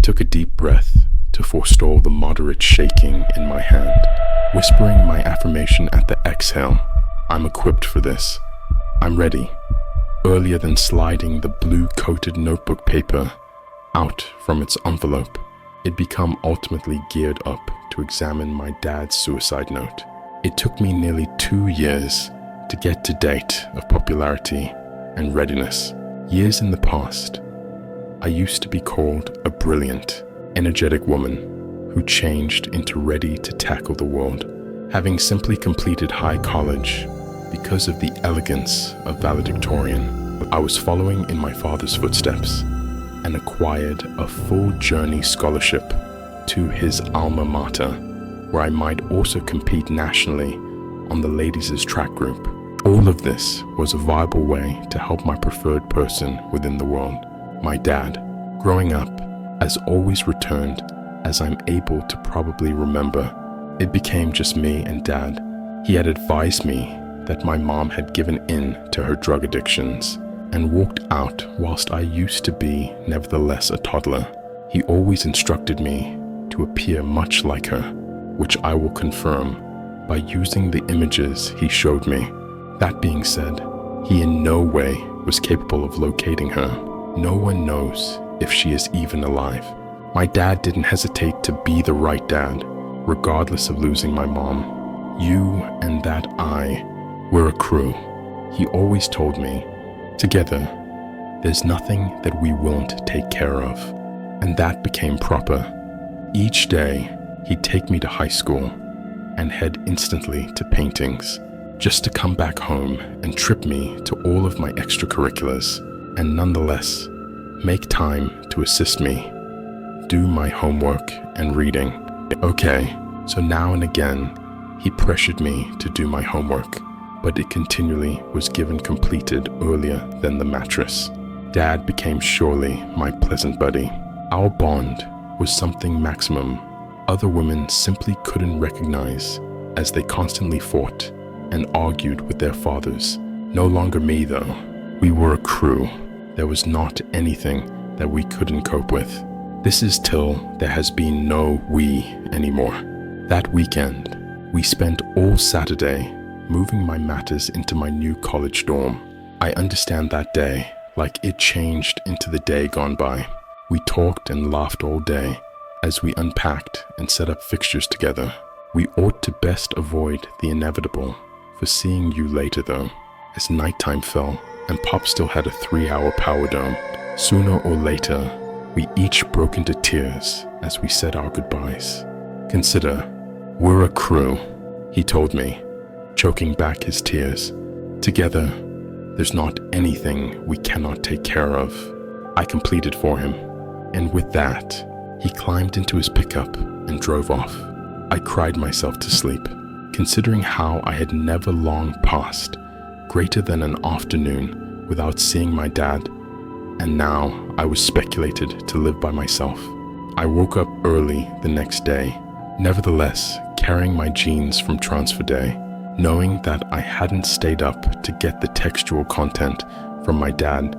took a deep breath to forestall the moderate shaking in my hand, whispering my affirmation at the exhale. I'm equipped for this. I'm ready. Earlier than sliding the blue-coated notebook paper out from its envelope, it'd become ultimately geared up to examine my dad's suicide note. It took me nearly 2 years to get to date of popularity and readiness. Years in the past, I used to be called a brilliant, energetic woman who changed into ready to tackle the world, having simply completed high college because of the elegance of valedictorian. I was following in my father's footsteps and acquired a full journey scholarship to his alma mater, where I might also compete nationally on the ladies' track group. All of this was a viable way to help my preferred person within the world, my dad. Growing up, as always returned as I'm able to probably remember. It became just me and Dad. He had advised me that my mom had given in to her drug addictions and walked out whilst I used to be nevertheless a toddler. He always instructed me to appear much like her, which I will confirm by using the images he showed me. That being said, he in no way was capable of locating her. No one knows if she is even alive. My dad didn't hesitate to be the right dad, regardless of losing my mom. You and that I were a crew. He always told me, together, there's nothing that we won't take care of. And that became proper. Each day, he'd take me to high school and head instantly to paintings, just to come back home and trip me to all of my extracurriculars and nonetheless make time to assist me do my homework and reading. Okay, so now and again, he pressured me to do my homework, but it continually was given completed earlier than the mattress. Dad became surely my pleasant buddy. Our bond was something maximum other women simply couldn't recognize, as they constantly fought and argued with their fathers. No longer me though. We were a crew. There was not anything that we couldn't cope with. This is till there has been no we anymore. That weekend, we spent all Saturday moving my matters into my new college dorm. I understand that day like it changed into the day gone by. We talked and laughed all day as we unpacked and set up fixtures together. We ought to best avoid the inevitable for seeing you later though. As nighttime fell and Pop still had a 3-hour power dome, sooner or later, we each broke into tears as we said our goodbyes. Consider, we're a crew, he told me, choking back his tears. Together, there's not anything we cannot take care of. I completed for him, and with that, he climbed into his pickup and drove off. I cried myself to sleep, considering how I had never long passed greater than an afternoon without seeing my dad, and now I was speculated to live by myself. I woke up early the next day, nevertheless carrying my jeans from transfer day, knowing that I hadn't stayed up to get the textual content from my dad,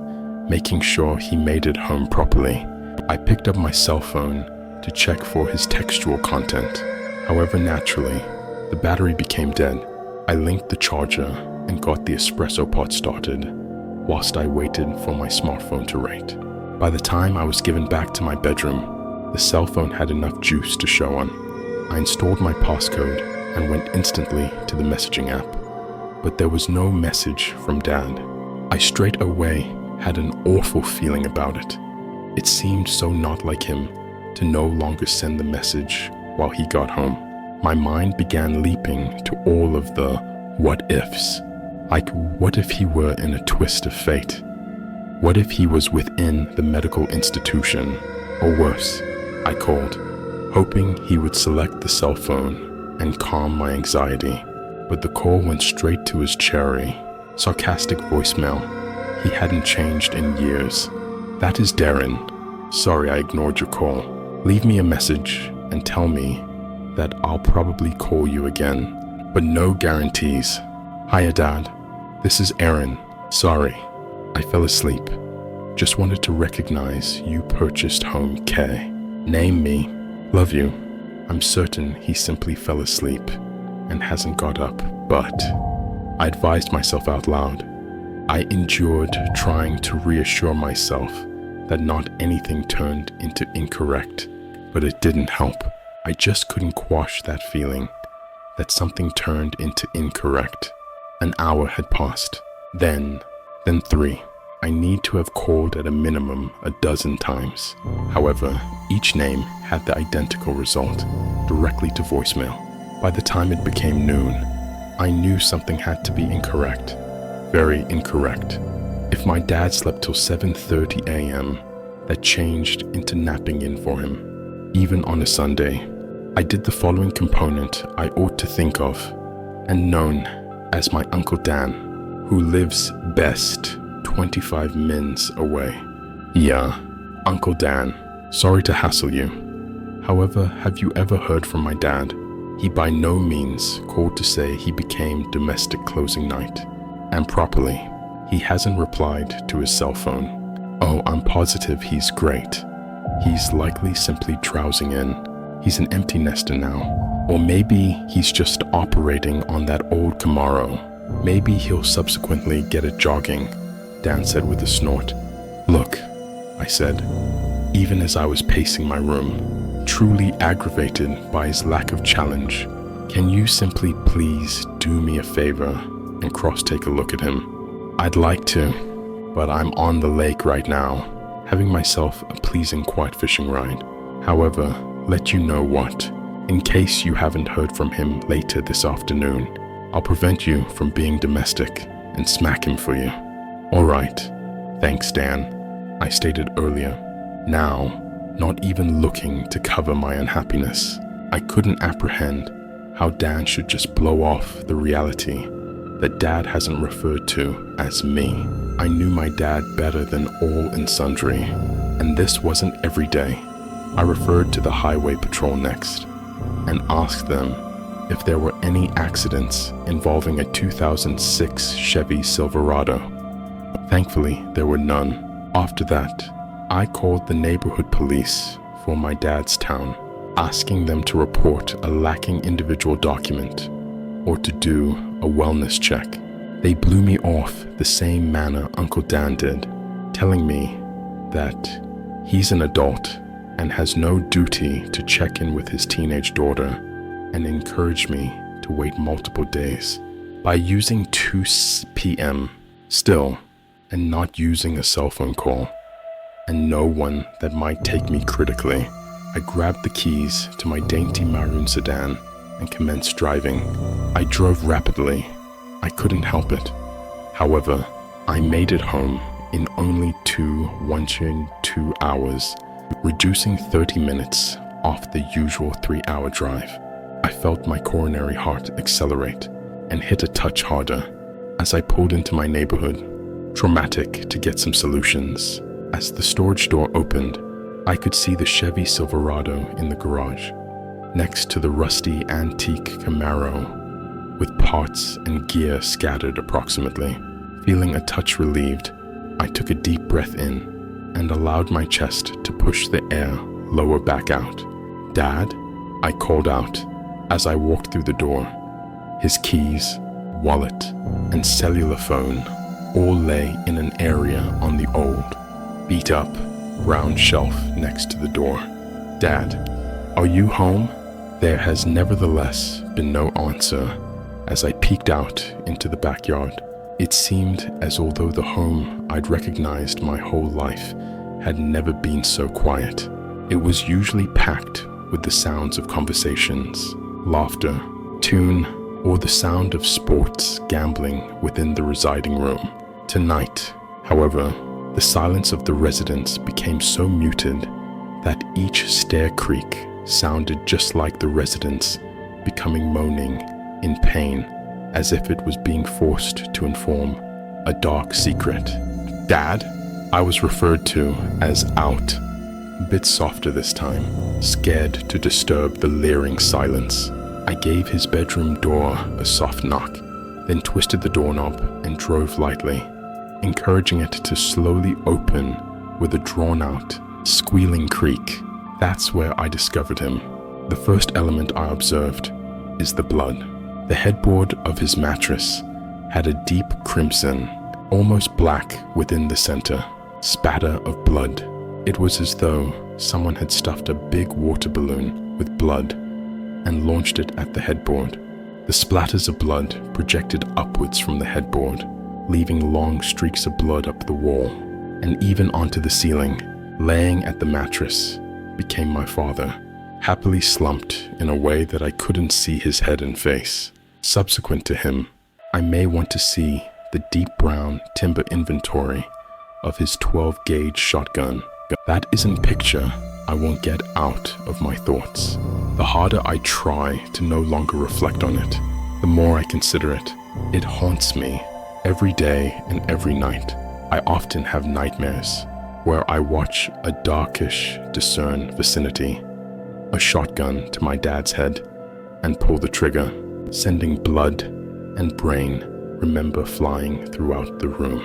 making sure he made it home properly. I picked up my cell phone to check for his textual content. However, naturally, the battery became dead. I linked the charger and got the espresso pot started whilst I waited for my smartphone to rate. By the time I was given back to my bedroom, the cell phone had enough juice to show on. I installed my passcode and went instantly to the messaging app, but there was no message from Dad. I straight away had an awful feeling about it. It seemed so not like him to no longer send the message while he got home. My mind began leaping to all of the what ifs. Like, what if he were in a twist of fate? What if he was within the medical institution? Or worse, I called, hoping he would select the cell phone and calm my anxiety. But the call went straight to his cherry, sarcastic voicemail. He hadn't changed in years. That is Darren. Sorry I ignored your call. Leave me a message and tell me that I'll probably call you again, but no guarantees. Hiya, Dad. This is Aaron. Sorry, I fell asleep. Just wanted to recognize you purchased home K. Name me. Love you. I'm certain he simply fell asleep and hasn't got up, but I advised myself out loud. I endured trying to reassure myself that not anything turned into incorrect, but it didn't help. I just couldn't quash that feeling that something turned into incorrect. An hour had passed. Then 3. I need to have called at a minimum a dozen times. However, each name had the identical result, directly to voicemail. By the time it became noon, I knew something had to be incorrect. Very incorrect. If my dad slept till 7:30 a.m., that changed into napping in for him, even on a Sunday. I did the following component I ought to think of, and known as my Uncle Dan, who lives best 25 mins away. Yeah, Uncle Dan, sorry to hassle you. However, have you ever heard from my dad? He by no means called to say he became domestic closing night, and properly, he hasn't replied to his cell phone. Oh, I'm positive he's great. He's likely simply drowsing in. He's an empty nester now. Or maybe he's just operating on that old Camaro. Maybe he'll subsequently get it jogging, Dan said with a snort. Look, I said, even as I was pacing my room, truly aggravated by his lack of challenge, can you simply please do me a favor and cross-take a look at him? I'd like to, but I'm on the lake right now, having myself a pleasing quiet fishing ride. However, let you know what, in case you haven't heard from him later this afternoon, I'll prevent you from being domestic and smack him for you. All right, thanks Dan, I stated earlier. Now, not even looking to cover my unhappiness, I couldn't apprehend how Dan should just blow off the reality that Dad hasn't referred to as me. I knew my dad better than all and sundry, and this wasn't every day. I referred to the highway patrol next and asked them if there were any accidents involving a 2006 Chevy Silverado. Thankfully, there were none. After that, I called the neighborhood police for my dad's town, asking them to report a lacking individual document or to do a wellness check. They blew me off the same manner Uncle Dan did, telling me that he's an adult and has no duty to check in with his teenage daughter, and encouraged me to wait multiple days. By using 2 p.m. still, and not using a cell phone call, and no one that might take me critically, I grabbed the keys to my dainty maroon sedan and commenced driving. I drove rapidly. I couldn't help it. However, I made it home in only 102 hours, reducing 30 minutes off the usual 3-hour drive. I felt my coronary heart accelerate and hit a touch harder as I pulled into my neighborhood, traumatic to get some solutions. As the storage door opened, I could see the Chevy Silverado in the garage, next to the rusty antique Camaro with parts and gear scattered approximately. Feeling a touch relieved, I took a deep breath in and allowed my chest to push the air lower back out. Dad? I called out as I walked through the door. His keys, wallet, and cellular phone all lay in an area on the old, beat-up, brown shelf next to the door. Dad, are you home? There has nevertheless been no answer as I peeked out into the backyard. It seemed as although the home I'd recognized my whole life had never been so quiet. It was usually packed with the sounds of conversations, laughter, tune, or the sound of sports gambling within the residing room. Tonight, however, the silence of the residence became so muted that each stair creak sounded just like the residents becoming moaning in pain, as if it was being forced to inform a dark secret. Dad? I was referred to as out, a bit softer this time, scared to disturb the leering silence. I gave his bedroom door a soft knock, then twisted the doorknob and drove lightly, encouraging it to slowly open with a drawn-out, squealing creak. That's where I discovered him. The first element I observed is the blood. The headboard of his mattress had a deep crimson, almost black within the center, spatter of blood. It was as though someone had stuffed a big water balloon with blood and launched it at the headboard. The splatters of blood projected upwards from the headboard, leaving long streaks of blood up the wall and even onto the ceiling. Laying at the mattress became my father, happily slumped in a way that I couldn't see his head and face. Subsequent to him, I may want to see the deep brown timber inventory of his 12-gauge shotgun. That isn't picture I won't get out of my thoughts. The harder I try to no longer reflect on it, the more I consider it. It haunts me every day and every night. I often have nightmares where I watch a darkish, discern vicinity, a shotgun to my dad's head, and pull the trigger, sending blood and brain remember flying throughout the room.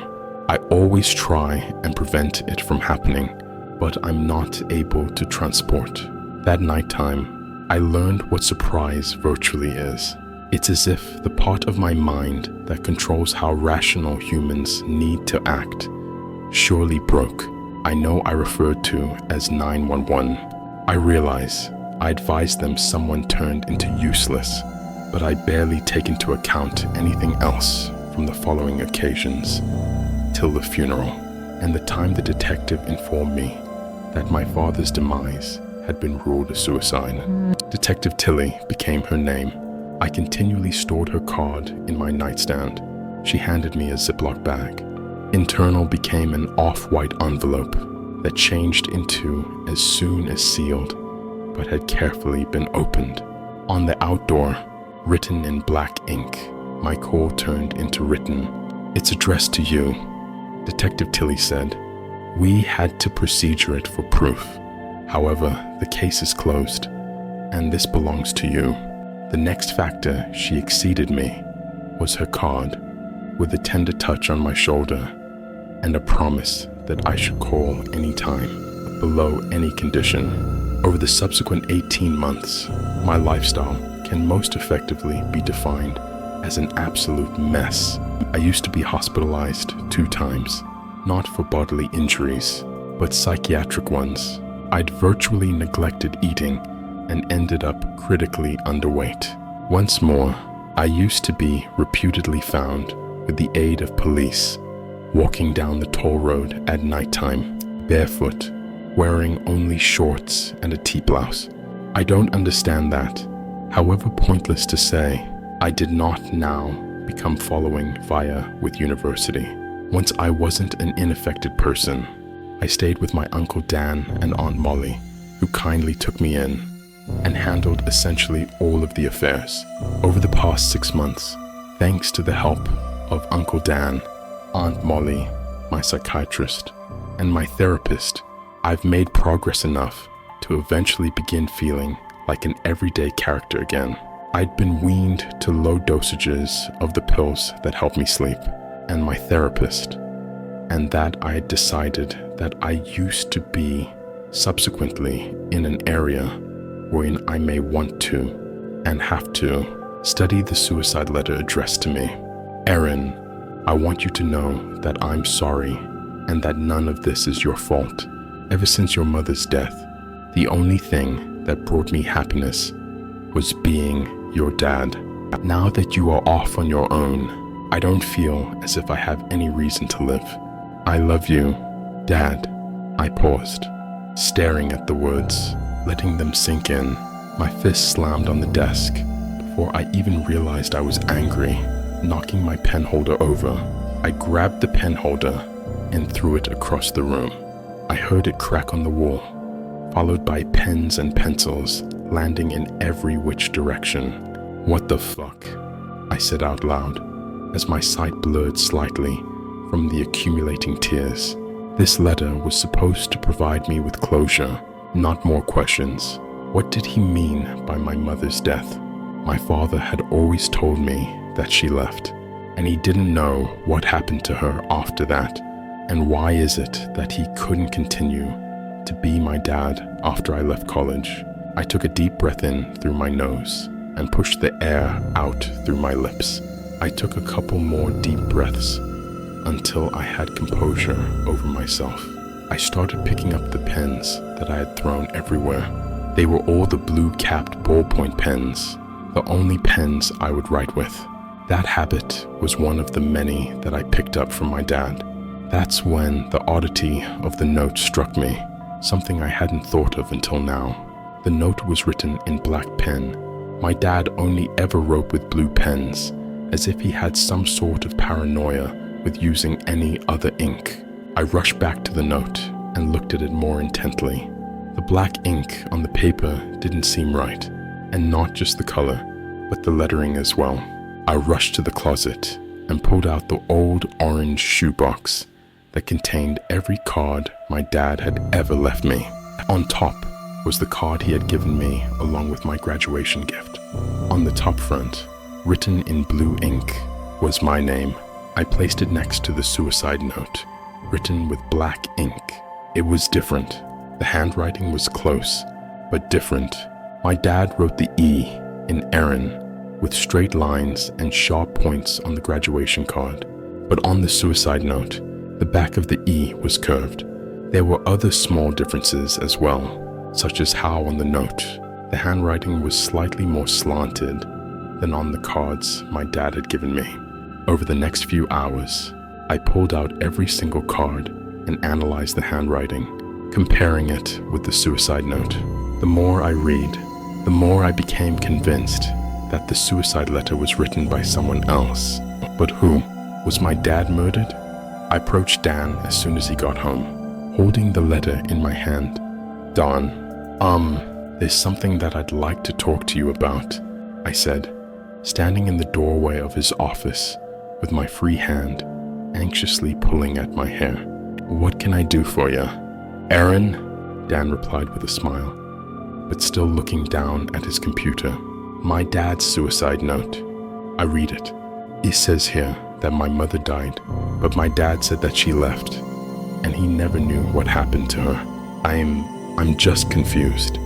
I always try and prevent it from happening, but I'm not able to transport. That nighttime, I learned what surprise virtually is. It's as if the part of my mind that controls how rational humans need to act surely broke. I know I referred to as 911. I realize I advised them someone turned into useless, but I barely take into account anything else from the following occasions till the funeral and the time the detective informed me that my father's demise had been ruled a suicide. Detective Tilly became her name. I continually stored her card in my nightstand. She handed me a Ziploc bag. Internal became an off-white envelope that changed into as soon as sealed, but had carefully been opened. On the outdoor, written in black ink, my call turned into written. "It's addressed to you," Detective Tilly said. "We had to procedure it for proof. However, the case is closed, and this belongs to you." The next factor she exceeded me was her card, with a tender touch on my shoulder and a promise that I should call any time, below any condition. Over the subsequent 18 months, my lifestyle can most effectively be defined as an absolute mess. I used to be hospitalized 2 times, not for bodily injuries, but psychiatric ones. I'd virtually neglected eating and ended up critically underweight. Once more, I used to be reputedly found with the aid of police, walking down the toll road at nighttime, barefoot, wearing only shorts and a T-blouse. I don't understand that. However pointless to say, I did not now become following via with university. Once I wasn't an unaffected person, I stayed with my Uncle Dan and Aunt Molly, who kindly took me in and handled essentially all of the affairs. Over the past 6 months, thanks to the help of Uncle Dan, Aunt Molly, my psychiatrist, and my therapist, I've made progress enough to eventually begin feeling like an everyday character again. I'd been weaned to low dosages of the pills that help me sleep, and my therapist, and that I had decided that I used to be subsequently in an area wherein I may want to and have to study the suicide letter addressed to me. Erin, I want you to know that I'm sorry and that none of this is your fault. Ever since your mother's death, the only thing that brought me happiness was being your dad. Now that you are off on your own, I don't feel as if I have any reason to live. I love you, Dad. I paused, staring at the words, letting them sink in. My fist slammed on the desk before I even realized I was angry, knocking my pen holder over. I grabbed the pen holder and threw it across the room. I heard it crack on the wall, followed by pens and pencils landing in every which direction. "What the fuck?" I said out loud, as my sight blurred slightly from the accumulating tears. This letter was supposed to provide me with closure, not more questions. What did he mean by my mother's death? My father had always told me that she left, and he didn't know what happened to her after that. And why is it that he couldn't continue to be my dad after I left college. I took a deep breath in through my nose and pushed the air out through my lips. I took a couple more deep breaths until I had composure over myself. I started picking up the pens that I had thrown everywhere. They were all the blue-capped ballpoint pens, the only pens I would write with. That habit was one of the many that I picked up from my dad. That's when the oddity of the note struck me, something I hadn't thought of until now. The note was written in black pen. My dad only ever wrote with blue pens, as if he had some sort of paranoia with using any other ink. I rushed back to the note and looked at it more intently. The black ink on the paper didn't seem right, and not just the color, but the lettering as well. I rushed to the closet and pulled out the old orange shoebox that contained every card my dad had ever left me. On top was the card he had given me along with my graduation gift. On the top front, written in blue ink, was my name. I placed it next to the suicide note, written with black ink. It was different. The handwriting was close, but different. My dad wrote the E in Aaron with straight lines and sharp points on the graduation card. But on the suicide note, the back of the E was curved. There were other small differences as well, such as how on the note, the handwriting was slightly more slanted than on the cards my dad had given me. Over the next few hours, I pulled out every single card and analyzed the handwriting, comparing it with the suicide note. The more I read, the more I became convinced that the suicide letter was written by someone else. But who? Was my dad murdered? I approached Dan as soon as he got home, holding the letter in my hand. Don, there's something that I'd like to talk to you about, I said, standing in the doorway of his office with my free hand anxiously pulling at my hair. What can I do for you? Aaron, Dan replied with a smile, but still looking down at his computer. My dad's suicide note. I read it. It says here that my mother died, but my dad said that she left, and he never knew what happened to her. I'm just confused.